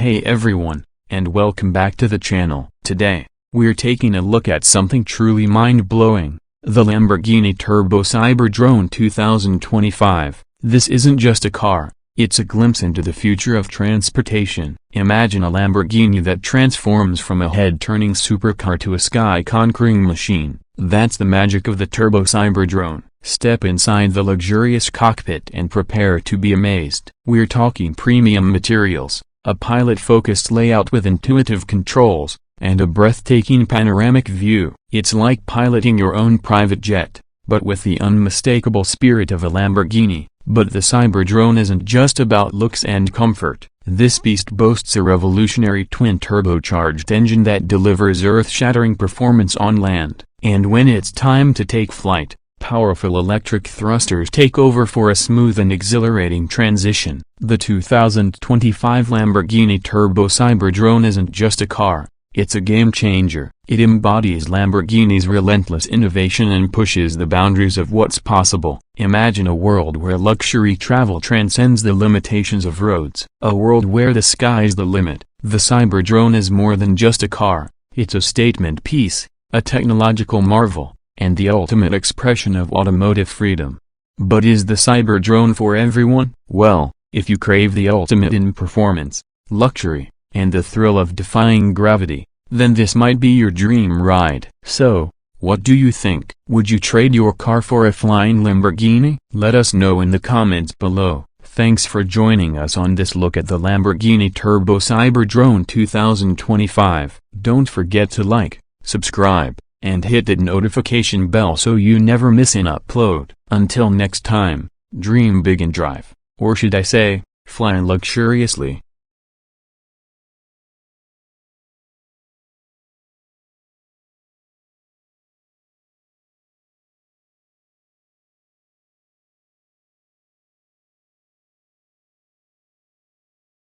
Hey everyone, and welcome back to the channel. Today, we're taking a look at something truly mind-blowing, the Lamborghini Turbo Cyberdrone 2025. This isn't just a car, it's a glimpse into the future of transportation. Imagine a Lamborghini that transforms from a head-turning supercar to a sky-conquering machine. That's the magic of the Turbo Cyberdrone. Step inside the luxurious cockpit and prepare to be amazed. We're talking premium materials, a pilot-focused layout with intuitive controls, and a breathtaking panoramic view. It's like piloting your own private jet, but with the unmistakable spirit of a Lamborghini. But the Cyberdrone isn't just about looks and comfort. This beast boasts a revolutionary twin-turbocharged engine that delivers earth-shattering performance on land. And when it's time to take flight, powerful electric thrusters take over for a smooth and exhilarating transition. The 2025 Lamborghini Turbo Cyberdrone isn't just a car, it's a game-changer. It embodies Lamborghini's relentless innovation and pushes the boundaries of what's possible. Imagine a world where luxury travel transcends the limitations of roads. A world where the sky's the limit. The Cyberdrone is more than just a car, it's a statement piece, a technological marvel, and the ultimate expression of automotive freedom. But is the Cyberdrone for everyone? Well, if you crave the ultimate in performance, luxury, and the thrill of defying gravity, then this might be your dream ride. So, what do you think? Would you trade your car for a flying Lamborghini? Let us know in the comments below. Thanks for joining us on this look at the Lamborghini Turbo Cyberdrone 2025. Don't forget to like, subscribe, and hit that notification bell so you never miss an upload. Until next time, dream big and drive, or should I say, fly luxuriously.